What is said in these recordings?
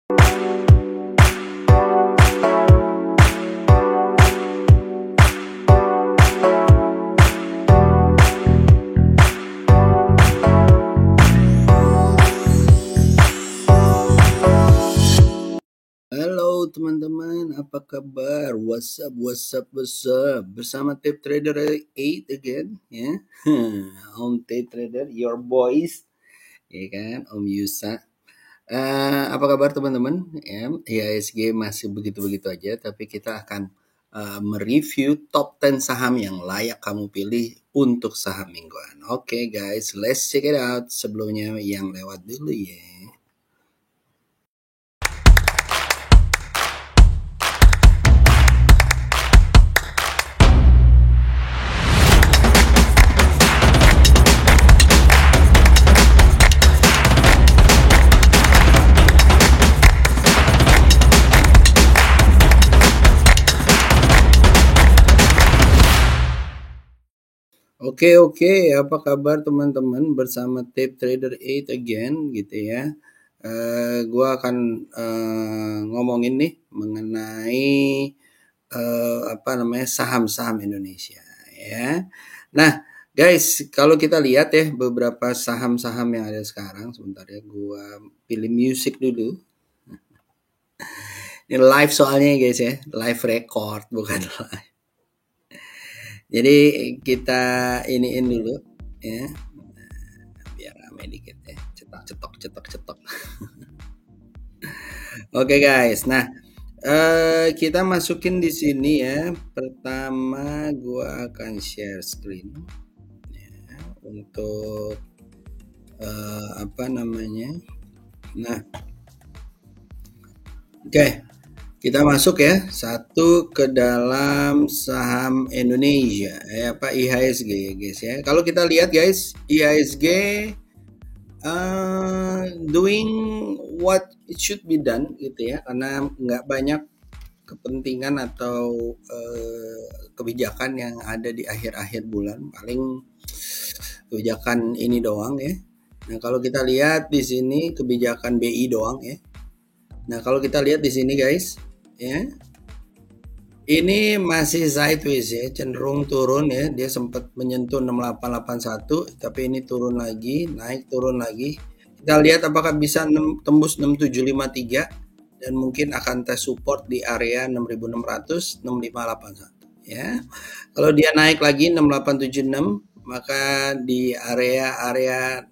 Halo teman-teman, apa kabar? What's up? Bersama Tape Trader 8 again, ya. Om Tape Trader, your boys, ya kan, Om Yusa. Apa kabar teman-teman? Ya, IHSG masih begitu-begitu aja, tapi kita akan mereview top 10 saham yang layak kamu pilih untuk saham mingguan. Oke guys, let's check it out. Sebelumnya yang lewat dulu ya. Oke, apa kabar teman-teman? Bersama Tape Trader 8 again gitu ya. Gua akan ngomongin nih mengenai saham-saham Indonesia ya. Nah, guys, kalau kita lihat ya beberapa saham-saham yang ada sekarang, sebentar ya, gua pilih music dulu. Ini live soalnya guys ya, live record bukan live. Jadi kita iniin dulu ya, biar ramai dikit ya, cetok. Oke guys, nah kita masukin di sini ya. Pertama gua akan share screen ya, untuk Nah, oke. Kita masuk ya, satu ke dalam saham Indonesia, IHSG ya guys ya. Kalau kita lihat guys, IHSG doing what it should be done gitu ya, karena nggak banyak kepentingan atau kebijakan yang ada di akhir-akhir bulan, paling kebijakan ini doang ya. Nah kalau kita lihat di sini kebijakan BI doang ya. Nah kalau kita lihat di sini guys, ya, ini masih sideways ya, cenderung turun ya. Dia sempat menyentuh 6881, tapi ini turun lagi, naik turun lagi. Kita lihat apakah bisa tembus 6753 dan mungkin akan tes support di area 6600, 6581 ya. Kalau dia naik lagi 6876, maka di area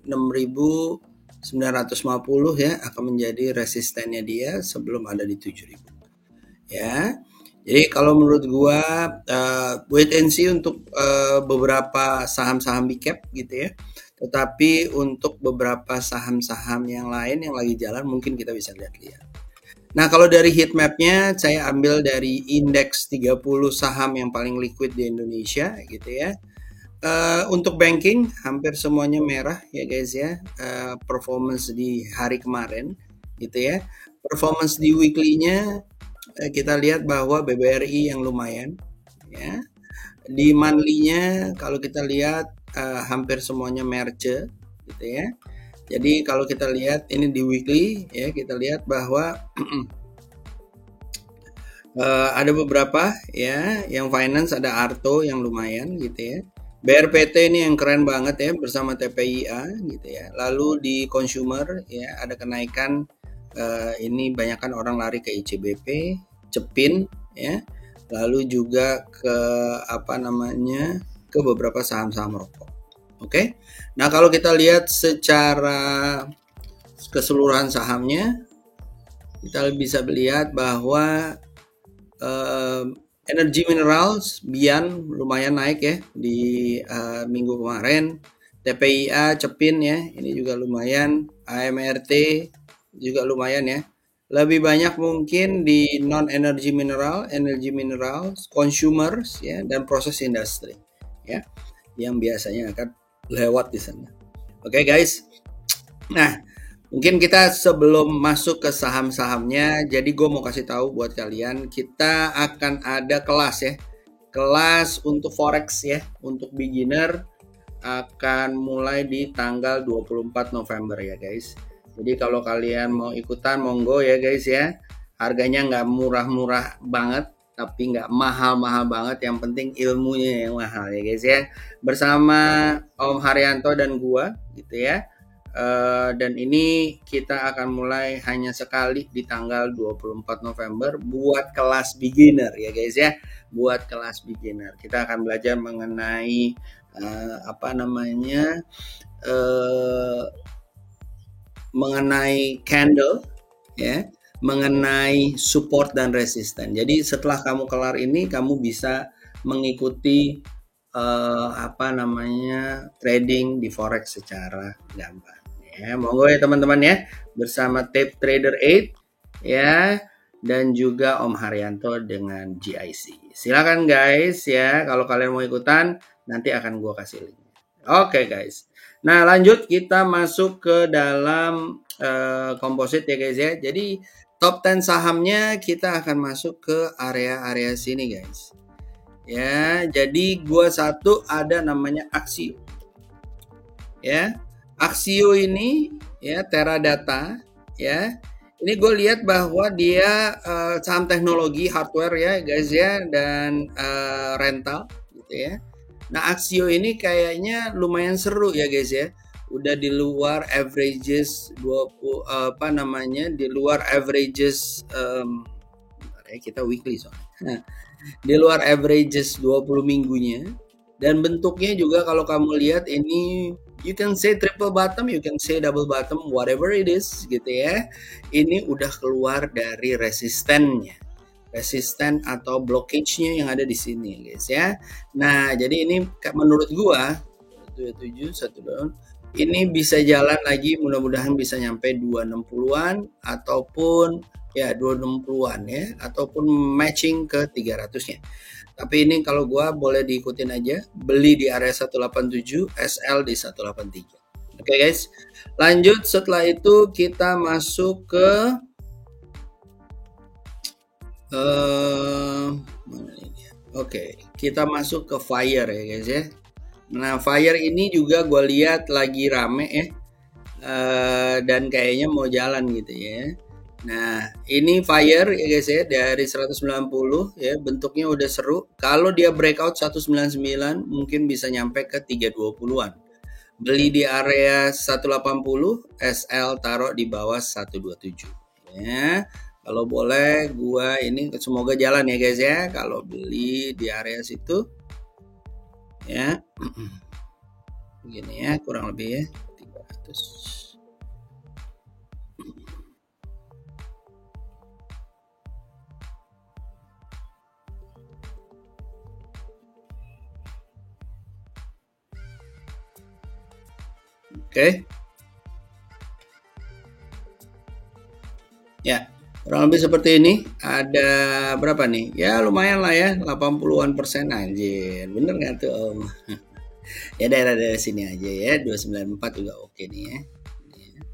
6950 ya akan menjadi resistennya dia sebelum ada di 7000 ya. Jadi kalau menurut gua wait and see untuk beberapa saham-saham big cap gitu ya. Tetapi untuk beberapa saham-saham yang lain yang lagi jalan mungkin kita bisa lihat-lihat. Nah, kalau dari heat map-nya saya ambil dari indeks 30 saham yang paling liquid di Indonesia gitu ya. Untuk banking hampir semuanya merah ya guys ya. Performance di hari kemarin gitu ya. Performance di weekly-nya kita lihat bahwa BBRI yang lumayan ya. Di monthly-nya kalau kita lihat hampir semuanya merge gitu ya. Jadi kalau kita lihat ini di weekly ya, kita lihat bahwa ada beberapa ya, yang finance ada Arto yang lumayan gitu ya. BRPT ini yang keren banget ya bersama TPIA gitu ya. Lalu di consumer ya ada kenaikan, ini banyakkan orang lari ke ICBP, Cepin ya. Lalu juga ke ke beberapa saham-saham rokok. Oke. Nah, kalau kita lihat secara keseluruhan sahamnya, kita bisa melihat bahwa energy minerals Bian lumayan naik ya di minggu kemarin. TPIA Cepin ya, ini juga lumayan. AMRT juga lumayan ya. Lebih banyak mungkin di non energy mineral, energy minerals, consumers ya, dan proses industri ya, yang biasanya akan lewat di sana. Oke guys. Nah, mungkin kita sebelum masuk ke saham-sahamnya, jadi gue mau kasih tahu buat kalian, kita akan ada kelas ya. Kelas untuk forex ya, untuk beginner akan mulai di tanggal 24 November ya guys. Jadi kalau kalian mau ikutan monggo ya guys ya. Harganya nggak murah-murah banget, tapi nggak mahal-mahal banget. Yang penting ilmunya yang mahal ya guys ya. Bersama Om Haryanto dan gua gitu ya. Dan ini kita akan mulai hanya sekali di tanggal 24 November buat kelas beginner ya guys ya. Buat kelas beginner. Kita akan belajar mengenai apa namanya? Mengenai candle ya, mengenai support dan resisten. Jadi setelah kamu kelar ini kamu bisa mengikuti apa namanya trading di forex secara gampang ya. Monggo ya teman-teman ya, bersama Tape Trader 8 ya, dan juga Om Haryanto dengan GIC. Silakan guys ya, kalau kalian mau ikutan nanti akan gua kasih link. Oke guys. Nah, lanjut kita masuk ke dalam komposit ya guys ya. Jadi top 10 sahamnya kita akan masuk ke area-area sini guys. Ya, jadi gua satu ada namanya Axio. Ya. Axio ini ya Teradata ya. Ini gue lihat bahwa dia saham teknologi hardware ya guys ya, dan rental gitu ya. Nah, Axio ini kayaknya lumayan seru ya guys ya. Udah di luar averages 20 apa namanya? Di luar averages kita weekly soalnya. Nah, di luar averages 20 minggunya, dan bentuknya juga kalau kamu lihat ini you can say triple bottom, you can say double bottom, whatever it is gitu ya. Ini udah keluar dari resistennya. Resisten atau blockage-nya yang ada di sini guys ya. Nah, jadi ini menurut gua 27 1 down ini bisa jalan lagi, mudah-mudahan bisa nyampe 260-an ataupun ya 260-an ya, ataupun matching ke 300-nya. Tapi ini kalau gua boleh diikutin aja, beli di area 187, SL di 183. Oke guys. Lanjut, setelah itu kita masuk ke Oke, kita masuk ke Fire ya guys ya. Nah, Fire ini juga gue lihat lagi rame ya, dan kayaknya mau jalan gitu ya. Nah, ini Fire ya guys ya, dari 190 ya, bentuknya udah seru. Kalau dia breakout 199 mungkin bisa nyampe ke 320-an. Beli di area 180, SL taruh di bawah 127 ya. Kalau boleh gua ini semoga jalan ya guys ya, kalau beli di area situ ya. Begini ya, kurang lebih ya 300. Oke. Ya, kurang lebih seperti ini. Ada berapa nih? Ya lumayan lah ya, 80-an% anjir. Bener nggak tuh Om? Ya daerah-daerah sini aja ya, 294 juga oke nih ya.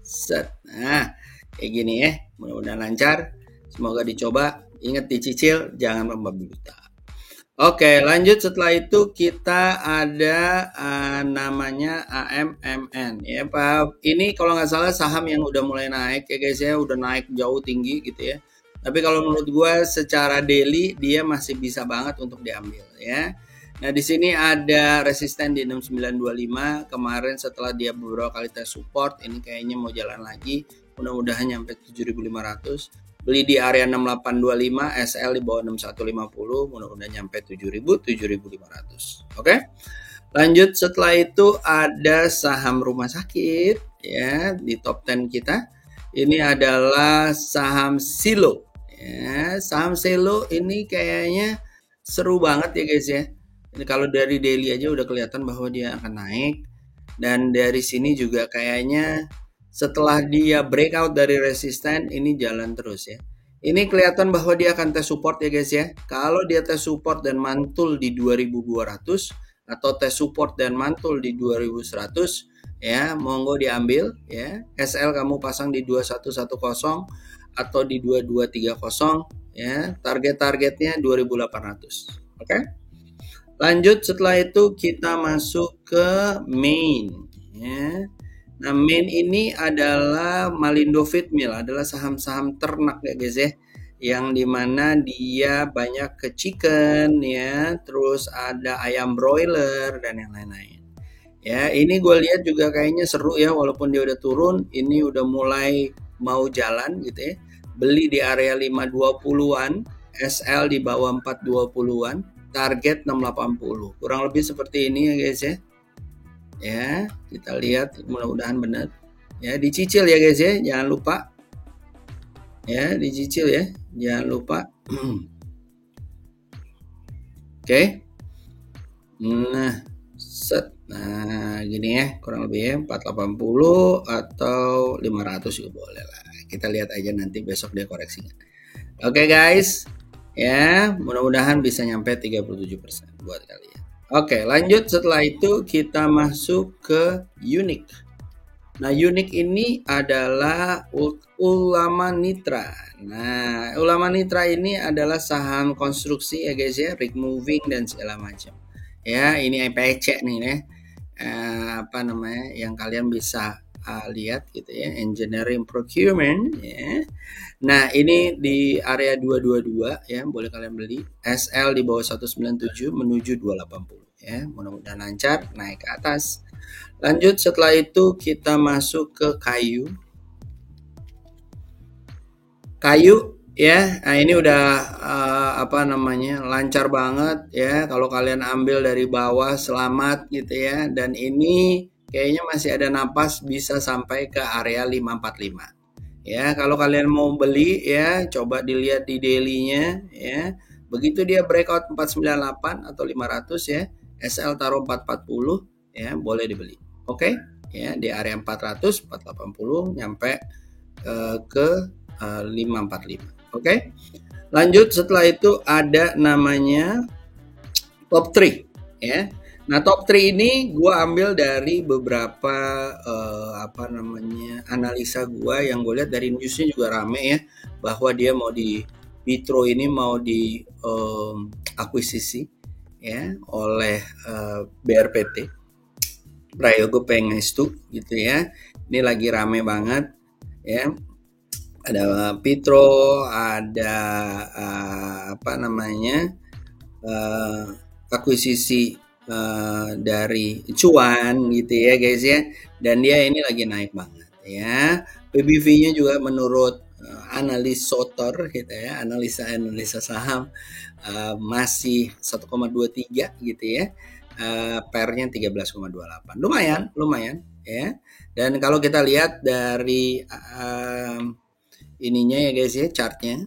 Set. Nah, kayak gini ya. Mudah-mudahan lancar. Semoga dicoba. Ingat dicicil, jangan membabi buta. Oke, lanjut. Setelah itu kita ada namanya AMMN ya Pak. Ini kalau nggak salah saham yang udah mulai naik ya guys ya, udah naik jauh tinggi gitu ya. Tapi kalau menurut gue secara daily dia masih bisa banget untuk diambil ya. Nah, di sini ada resisten di 6925. Kemarin setelah dia beberapa kali tes support, ini kayaknya mau jalan lagi. Mudah-mudahan nyampe 7500. Beli di area 6825, SL di bawah 6150, mudah-mudahan nyampe 7000, 7500. Oke. Lanjut, setelah itu ada saham rumah sakit ya di top 10 kita. Ini adalah saham Silo. Ya, saham Silo ini kayaknya seru banget ya guys ya. Ini kalau dari daily aja udah kelihatan bahwa dia akan naik, dan dari sini juga kayaknya setelah dia breakout dari resisten ini jalan terus ya. Ini kelihatan bahwa dia akan tes support ya guys ya. Kalau dia tes support dan mantul di 2200 atau tes support dan mantul di 2100 ya, monggo diambil ya. SL kamu pasang di 2110 atau di 2230 ya. Target-targetnya 2800. Oke. Lanjut, setelah itu kita masuk ke main ya. Nah, main ini adalah Malindo Feedmill, adalah saham-saham ternak ya guys ya, yang dimana dia banyak ke chicken ya, terus ada ayam broiler dan yang lain-lain. Ya, ini gue lihat juga kayaknya seru ya, walaupun dia udah turun, ini udah mulai mau jalan gitu ya. Beli di area 520-an, SL di bawah 420-an, target 680. Kurang lebih seperti ini ya guys ya. Ya, kita lihat mudah-mudahan benar. Ya, dicicil ya guys ya, jangan lupa. Ya, dicicil ya, jangan lupa. Oke. Nah, set. Nah, gini ya, kurang lebih ya 480 atau 500 juga boleh lah. Kita lihat aja nanti besok dia koreksi. Oke guys. Ya, mudah-mudahan bisa nyampe 37% buat kalian. Oke, lanjut setelah itu kita masuk ke Unique. Nah, Unique ini adalah Ulama Nitra. Nah, Ulama Nitra ini adalah saham konstruksi ya guys ya, rig moving dan segala macam. Ya, ini EPC nih ya. Apa namanya yang kalian bisa lihat gitu ya, engineering procurement ya. Nah, ini di area 222 ya, boleh kalian beli. SL di bawah 197 menuju 280 ya. Mudah-mudahan lancar naik ke atas. Lanjut setelah itu kita masuk ke kayu. Kayu ya. Nah, ini udah apa namanya? Lancar banget ya. Kalau kalian ambil dari bawah selamat gitu ya. Dan ini kayaknya masih ada napas bisa sampai ke area 545. Ya, kalau kalian mau beli ya, coba dilihat di daily-nya ya. Begitu dia breakout 498 atau 500 ya, SL taruh 440 ya, boleh dibeli. Oke? Ya, di area 400, 480 nyampe ke 545. Oke? Lanjut setelah itu ada namanya top 3 ya. Nah, top 3 ini gue ambil dari beberapa apa namanya analisa gue yang gue lihat dari newsnya juga rame ya, bahwa dia mau di Vitro ini mau di akuisisi ya oleh BRPT Prayogo Pangestu gitu ya. Ini lagi rame banget ya. Ada Vitro, ada apa namanya akuisisi dari cuan gitu ya guys ya, dan dia ini lagi naik banget ya. PBV-nya juga menurut analis Sotor gitu ya, analisa saham masih 1,23 gitu ya, pernya 13,28, lumayan ya. Dan kalau kita lihat dari ininya ya guys ya, chartnya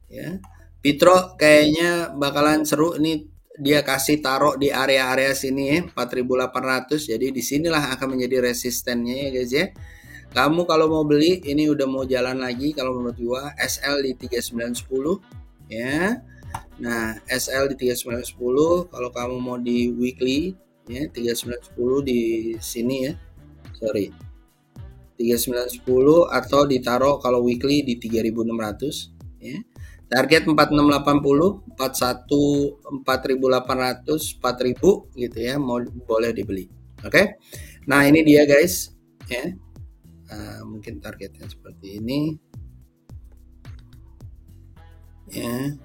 ya, Vitro kayaknya bakalan seru nih. Dia kasih taruh di area-area sini ya, 4.800. Jadi disinilah akan menjadi resistennya ya guys ya. Kamu kalau mau beli ini udah mau jalan lagi kalau menurut gua. SL di 3910 ya. Nah, SL di 3910 kalau kamu mau di weekly ya, 3910 di sini ya. Sorry. 3910 atau ditaruh kalau weekly di 3600 ya. Target 4680, 41 4800, 4000 gitu ya, mau boleh dibeli. Oke. Nah, ini dia guys ya. Mungkin targetnya seperti ini. Ya.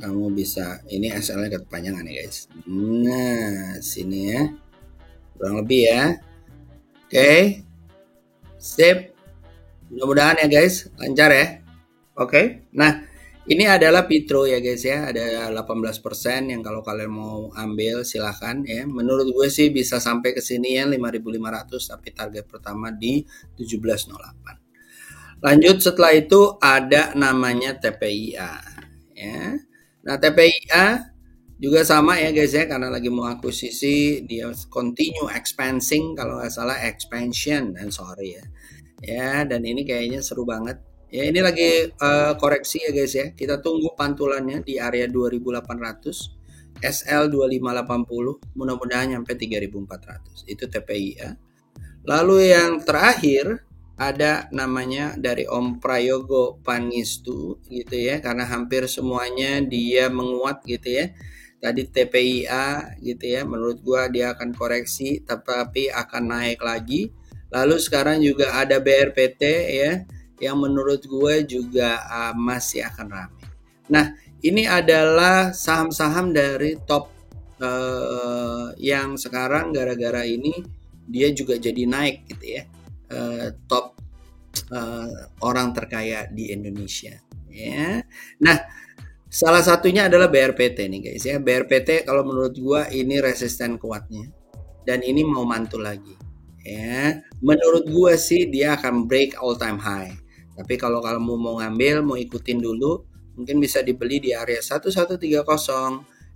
Kamu bisa, ini SL-nya kepanjangan ya guys. Nah, sini ya. Kurang lebih ya. Oke. Sip. Mudah-mudahan ya guys, lancar ya. Oke, nah ini adalah Vitro ya guys ya, ada 18% yang kalau kalian mau ambil silahkan ya. Menurut gue sih bisa sampai ke sini ya 5.500, tapi target pertama di 1708. Lanjut setelah itu ada namanya TPIA ya. Nah, TPIA juga sama ya guys ya, karena lagi mau akuisisi, dia continue expanding kalau nggak salah, expansion and sorry ya. Ya, dan ini kayaknya seru banget. Ya, ini lagi koreksi ya guys ya. Kita tunggu pantulannya di area 2800, SL 2580, mudah-mudahan nyampe 3400. Itu TPIA. Lalu yang terakhir ada namanya dari Om Prayogo Pangestu gitu ya, karena hampir semuanya dia menguat gitu ya. tadi TPIA gitu ya, menurut gua dia akan koreksi tapi akan naik lagi. Lalu sekarang juga ada BRPT ya, yang menurut gue juga masih akan ramai. Nah, ini adalah saham-saham dari top yang sekarang gara-gara ini dia juga jadi naik gitu ya, top orang terkaya di Indonesia ya. Nah, salah satunya adalah BRPT nih guys ya. BRPT kalau menurut gua ini resisten kuatnya dan ini mau mantul lagi ya. Menurut gua sih dia akan break all time high. Tapi kalau kamu mau ngambil, mau ikutin dulu, mungkin bisa dibeli di area 1130,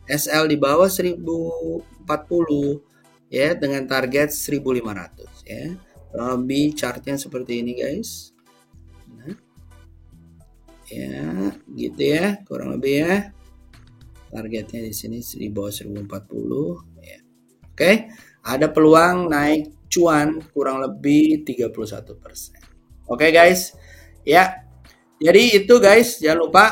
SL di bawah 1040 ya, dengan target 1500 ya. Kurang lebih chartnya seperti ini guys. Nah, ya, gitu ya, kurang lebih ya. Targetnya di sini di bawah 1040 ya. Oke, ada peluang naik cuan kurang lebih 31%. Oke guys. Ya. Jadi itu guys, jangan lupa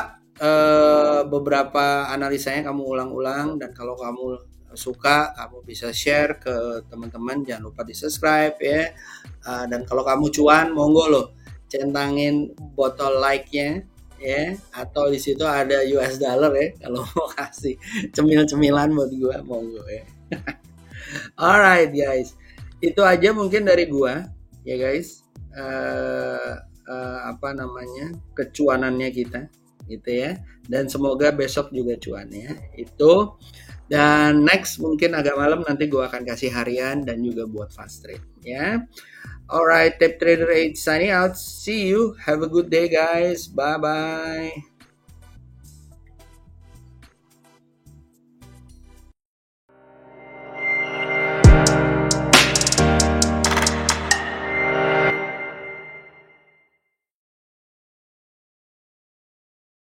beberapa analisanya kamu ulang-ulang, dan kalau kamu suka kamu bisa share ke teman-teman, jangan lupa di subscribe ya. Dan kalau kamu cuan, monggo loh centangin botol like-nya ya, atau di situ ada US dollar ya kalau mau kasih cemil-cemilan buat gua, monggo ya. Alright guys, itu aja mungkin dari gua ya guys. Apa namanya, kecuanannya kita gitu ya, dan semoga besok juga cuan ya itu. Dan next mungkin agak malam nanti gua akan kasih harian dan juga buat fast trade ya. Alright, Tape Trader 8 signing out. See you, have a good day guys, bye bye.